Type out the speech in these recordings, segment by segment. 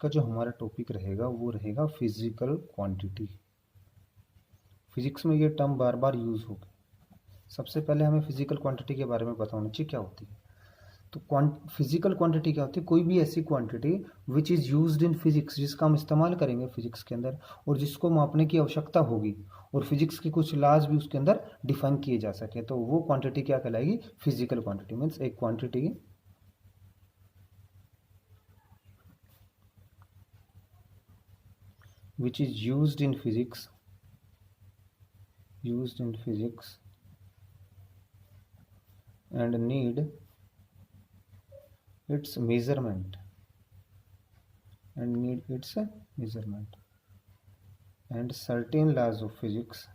का जो हमारा टॉपिक रहेगा वो रहेगा फिजिकल क्वांटिटी। फिजिक्स में ये टर्म बार बार यूज होगा। सबसे पहले हमें फिजिकल क्वांटिटी के बारे में पता होना चाहिए क्या होती है। तो फिजिकल क्वांटिटी क्या होती है? कोई भी ऐसी quantity which is used in physics, जिसका हम इस्तेमाल करेंगे फिजिक्स के अंदर और जिसको मापने की आवश्यकता होगी और फिजिक्स के कुछ लॉज भी उसके अंदर डिफाइन किए जा सके, तो वो क्वांटिटी क्या कहलाएगी? Physical quantity. मीन्स एक quantity which is used in physics and need its measurement and certain laws of physics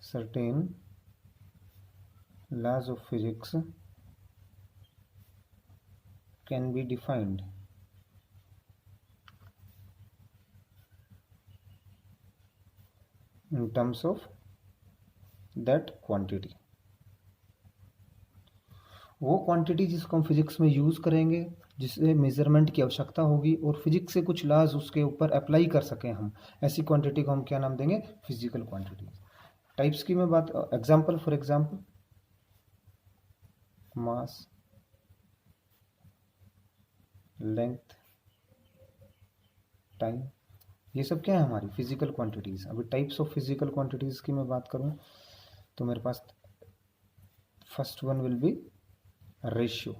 can be defined in terms of that quantity। वो क्वांटिटी जिसको हम फिजिक्स में यूज़ करेंगे, जिससे मेजरमेंट की आवश्यकता होगी और फिजिक्स से कुछ लॉज उसके ऊपर अप्लाई कर सकें हम, ऐसी क्वांटिटी को हम क्या नाम देंगे? Physical quantity. टाइप्स की मैं बात, example for example mass, length, time, ये सब क्या है? हमारी फिजिकल क्वांटिटीज। अभी टाइप्स ऑफ फिजिकल क्वांटिटीज की मैं बात करूं तो मेरे पास first one will be ratio,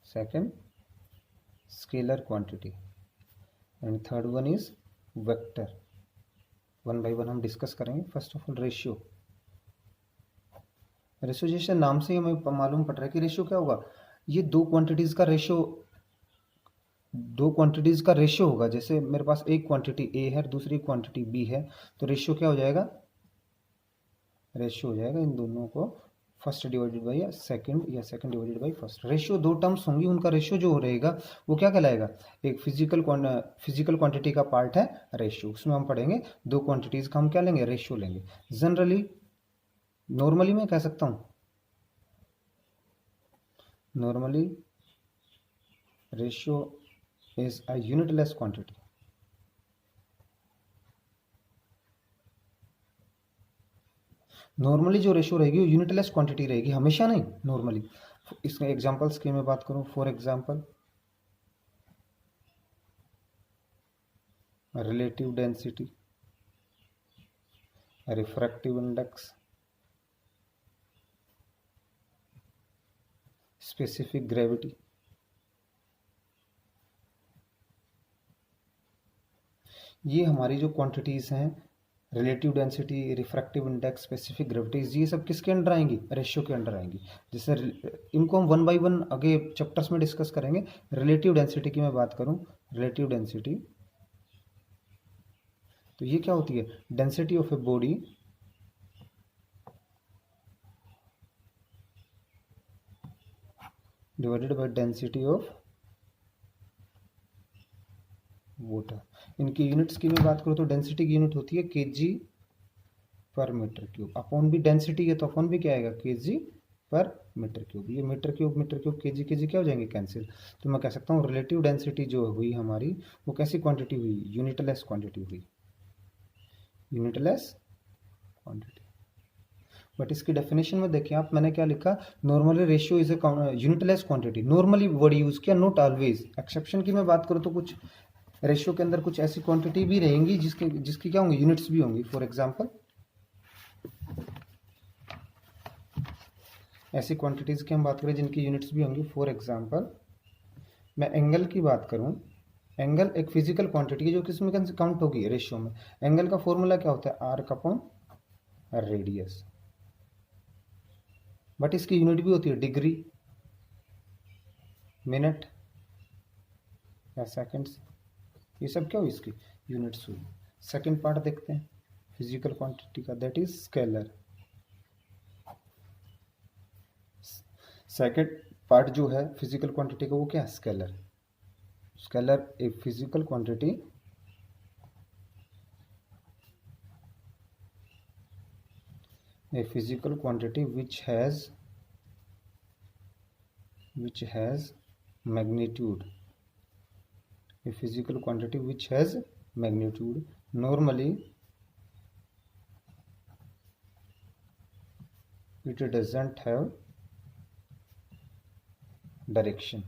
second scalar quantity and third one is vector. One by one हम डिस्कस करेंगे। फर्स्ट ऑफ ऑल रेशियो जैसे नाम से ही हमें मालूम पड़ रहा है कि रेशियो क्या होगा? ये दो क्वांटिटीज का रेशियो होगा। जैसे मेरे पास एक क्वांटिटी ए है, दूसरी क्वांटिटी बी है, तो रेशियो क्या हो जाएगा? रेशियो हो जाएगा इन दोनों को फर्स्ट डिवाइडेड बाई या second divided by first. Ratio दो टर्म्स होंगी, उनका रेशियो जो रहेगा वो क्या कहलाएगा? एक फिजिकल क्वांटिटी का पार्ट है रेशियो। उसमें हम पढ़ेंगे दो क्वांटिटीज का हम क्या लेंगे? रेशियो लेंगे। जनरली नॉर्मली मैं कह सकता हूं, normally ratio is a unitless quantity. Normally जो रेशियो रहेगी वो यूनिटलेस क्वांटिटी रहेगी, हमेशा नहीं, नॉर्मली। इसके एग्जांपल्स की मैं बात करूं, for example relative density, refractive index, specific gravity. ये हमारी जो क्वांटिटीज हैं, relative density, refractive index, specific gravities, ये सब किसके अंडर आएंगी? रेशियो के अंडर आएंगी। जैसे इनको हम वन बाय वन आगे चैप्टर्स में डिस्कस करेंगे। रिलेटिव डेंसिटी की मैं बात करूं, रिलेटिव डेंसिटी तो ये क्या होती है? Density of a body divided by density of water. इनकी यूनिट्स की मैं बात करूं तो डेंसिटी की यूनिट होती है केजी पर मीटर क्यूब। अपॉन भी डेंसिटी है तो अपॉन भी क्या आएगा? केजी पर मीटर क्यूब। ये मीटर क्यूब केजी केजी क्या हो जाएंगे? कैंसिल। तो मैं कह सकता हूँ रिलेटिव डेंसिटी जो हुई हमारी, वो कैसी क्वांटिटी हुई? यूनिटलेस क्वांटिटी हुई, यूनिटलेस क्वांटिटी। बट इसकी डेफिनेशन में देखिए आप, मैंने क्या लिखा? Normally ratio is a unitless quantity. Normally word use किया, नॉट ऑलवेज। एक्सेप्शन की मैं बात करूँ तो कुछ रेशियो के अंदर कुछ ऐसी क्वांटिटी भी रहेंगी जिसकी क्या होंगी? यूनिट्स भी होंगी। फॉर एग्जांपल ऐसी क्वांटिटीज की हम बात करें जिनकी यूनिट्स भी होंगी। फॉर एग्जांपल मैं एंगल की बात करूं, एंगल एक फिजिकल क्वांटिटी है जो किसमें काउंट होगी? रेशियो में। एंगल का फॉर्मूला क्या होता है? Arc upon radius. बट इसकी यूनिट भी होती है डिग्री, मिनट या सेकंड्स। ये सब क्या हुई? इसकी यूनिट्स हुई। सेकंड पार्ट देखते हैं फिजिकल क्वांटिटी का, that is scalar. Second part जो है फिजिकल क्वांटिटी का वो क्या है? Scalar. Scalar a physical quantity which has magnitude a physical quantity which has magnitude, normally it doesn't have direction.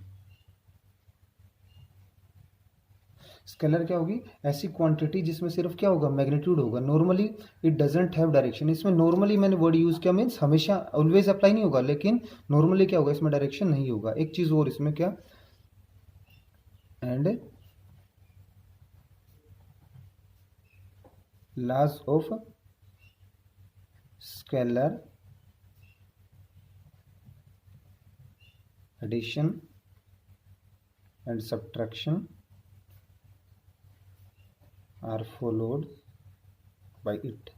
Scalar क्या होगी? ऐसी क्वांटिटी जिसमें सिर्फ क्या होगा? मैग्नीट्यूड होगा। Normally it doesn't have direction, इसमें नॉर्मली मैंने वर्ड यूज किया, मीन्स हमेशा ऑलवेज अप्लाई नहीं होगा, लेकिन नॉर्मली क्या होगा? इसमें डायरेक्शन नहीं होगा। एक चीज और इसमें क्या, and laws of scalar addition and subtraction are followed by it.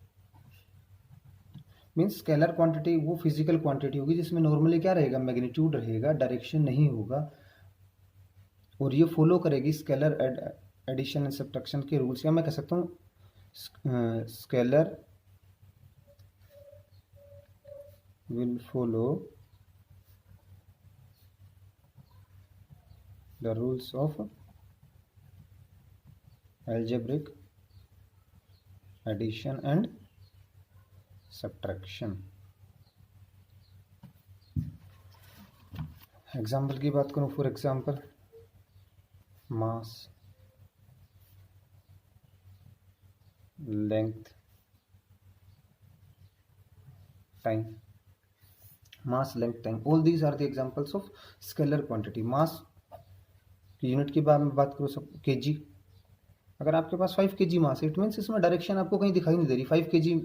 Means scalar quantity वो फिजिकल क्वांटिटी होगी जिसमें नॉर्मली क्या रहेगा? मैग्नीट्यूड रहेगा, डायरेक्शन नहीं होगा, और ये फॉलो करेगी स्केलर एडिशन एंड सब्ट्रैक्शन के रूल्स। या मैं कह सकता हूँ scalar will follow the rules of algebraic addition and subtraction। Example की बात करूं, for example mass, length, time. Mass, length, time, all these are the examples of scalar quantity. Mass की यूनिट की बात करूं, सब केजी। अगर आपके पास 5 kg मास है, इट मीन्स इसमें डायरेक्शन आपको कहीं दिखाई नहीं दे रही। 5 kg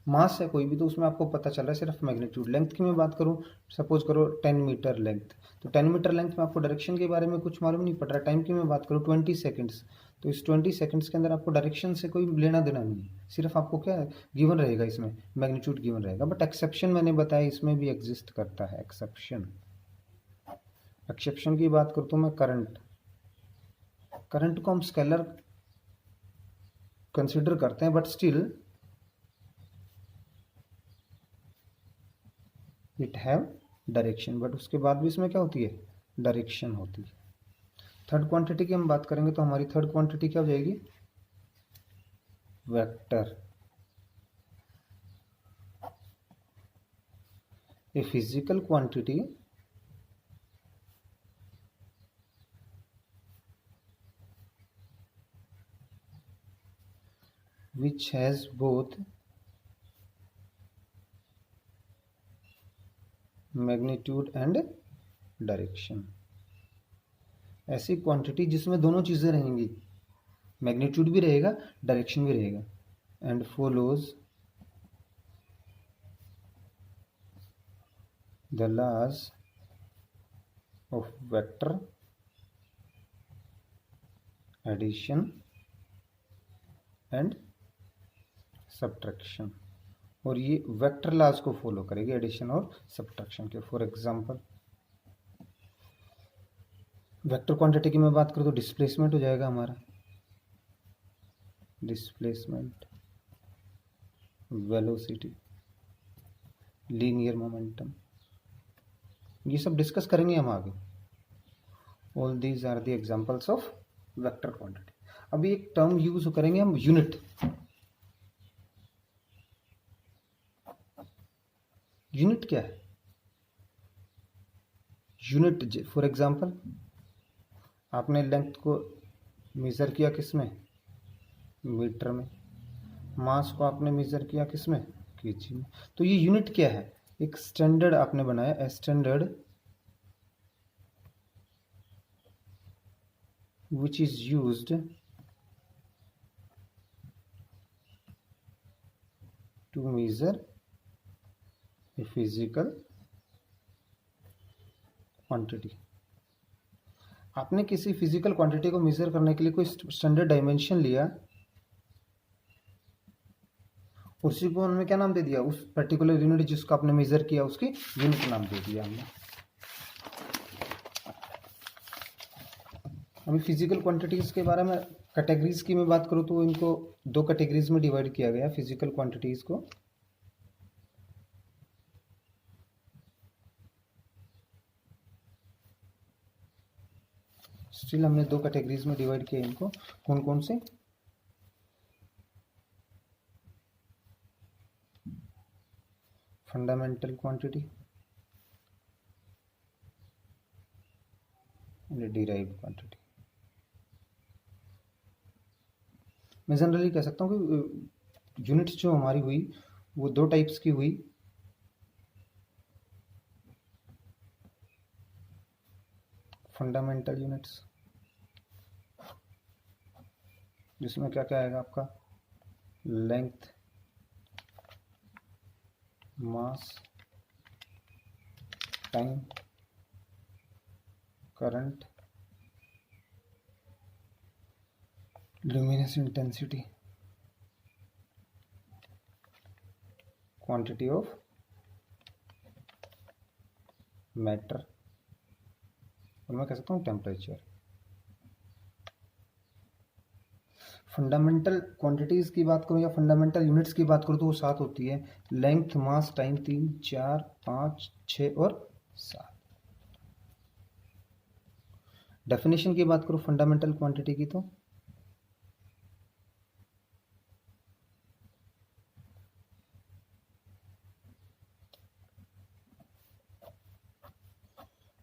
मास है कोई भी, तो उसमें आपको पता चल रहा है सिर्फ मैग्नीट्यूड। लेंथ की मैं बात करूं, सपोज करो 10 मीटर लेंथ, तो 10 मीटर लेंथ में आपको डायरेक्शन के बारे में कुछ मालूम नहीं पड़ रहा। टाइम की मैं बात करूं 20 सेकंड्स, तो इस 20 सेकंड्स के अंदर आपको डायरेक्शन से कोई लेना देना नहीं है, सिर्फ आपको क्या गिवन रहेगा, इसमें मैग्नीट्यूड गिवन रहेगा। बट एक्सेप्शन मैंने बताया इसमें भी एग्जिस्ट करता है एक्सेप्शन। एक्सेप्शन की बात करूँ तो मैं करंट को हम स्केलर कंसिडर करते हैं, but still it have direction, but उसके बाद भी इसमें क्या होती है? डायरेक्शन होती है। थर्ड क्वांटिटी की हम बात करेंगे तो हमारी थर्ड क्वांटिटी क्या हो जाएगी? Vector. A physical quantity which has both magnitude and direction। ऐसी क्वांटिटी जिसमें दोनों चीजें रहेंगी, मैग्नीट्यूड भी रहेगा, डायरेक्शन भी रहेगा, and follows the laws of vector addition and subtraction. और ये वेक्टर लॉज को फॉलो करेगी, एडिशन और सब्ट्रैक्शन के। फॉर एग्जांपल वेक्टर क्वांटिटी की मैं बात करूं तो डिस्प्लेसमेंट हो जाएगा हमारा, डिस्प्लेसमेंट, वेलोसिटी, लीनियर मोमेंटम, ये सब डिस्कस करेंगे हम आगे। All these are the examples of vector quantity. अभी एक टर्म यूज करेंगे हम, यूनिट। यूनिट क्या है? यूनिट फॉर एग्जांपल आपने लेंथ को मेजर किया किसमें? मीटर में। मास को आपने मेजर किया किसमें? केजी में। तो ये यूनिट क्या है? एक स्टैंडर्ड आपने बनाया, standard which is used to measure a physical quantity। आपने किसी फिजिकल क्वांटिटी को मेजर करने के लिए कोई स्टैंडर्ड डायमेंशन लिया, उसी को हमने क्या नाम दे दिया? उस पर्टिकुलर यूनिट जिसको आपने मेजर किया उसकी यूनिट नाम दे दिया हमने। अभी फिजिकल क्वांटिटीज के बारे में कैटेगरीज की मैं बात करूँ तो इनको 2 कैटेगरीज में डिवाइड किया गया फिजिकल क्वांटिटीज को। स्टिल हमने दो कैटेगरीज में डिवाइड किया इनको, कौन कौन से? Fundamental quantity and derived quantity. मैं जनरली कह सकता हूँ कि यूनिट्स जो हमारी हुई वो दो टाइप्स की हुई। फंडामेंटल यूनिट्स, जिसमें क्या क्या आएगा आपका? Length, mass, time, current, luminous intensity, quantity of matter, और मैं कह सकता हूँ टेम्परेचर। फंडामेंटल क्वांटिटीज की बात करूँ या फंडामेंटल यूनिट्स की बात करूँ तो वो 7 होती है। लेंथ, मास, टाइम 3, 4, 5, 6 और 7। डेफिनेशन की बात करूँ फंडामेंटल क्वांटिटी की तो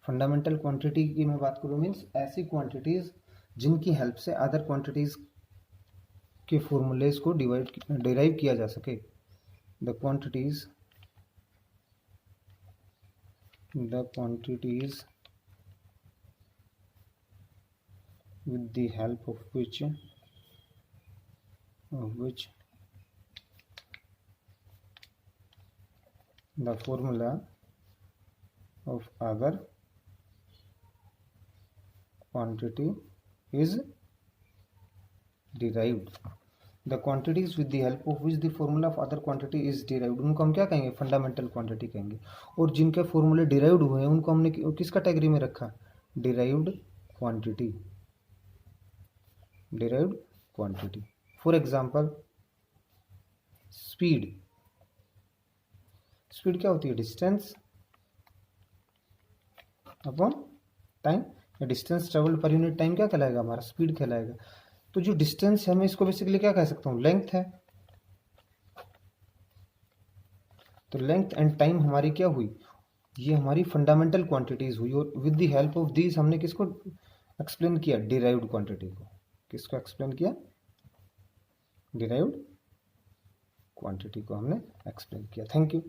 फंडामेंटल क्वांटिटी की मैं बात करूँ मीन्स ऐसी क्वांटिटीज जिनकी हेल्प से अदर क्वांटिटीज के फॉर्मूलेज को डिराइव किया जा सके। The quantities with the help of which the formula of other quantity is derived। The quantities with the help of which the formula of other quantity is derived, उनको हम क्या कहेंगे? Fundamental quantity कहेंगे। और जिनके फॉर्मूले डिराइव्ड हुए हैं उनको हमने किस कैटेगरी में रखा? Derived quantity. Derived quantity. For example speed. Speed क्या होती है? Distance upon time. Distance travelled per unit time क्या कहलाएगा? हमारा स्पीड कहलाएगा। तो जो डिस्टेंस है मैं इसको बेसिकली क्या कह सकता हूँ? लेंथ है। तो लेंथ एंड टाइम हमारी क्या हुई? ये हमारी फंडामेंटल क्वांटिटीज हुई। और with the help of these हमने किसको एक्सप्लेन किया? डिराइव्ड क्वांटिटी को। किसको एक्सप्लेन किया? डिराइव्ड क्वांटिटी को हमने एक्सप्लेन किया। Thank you.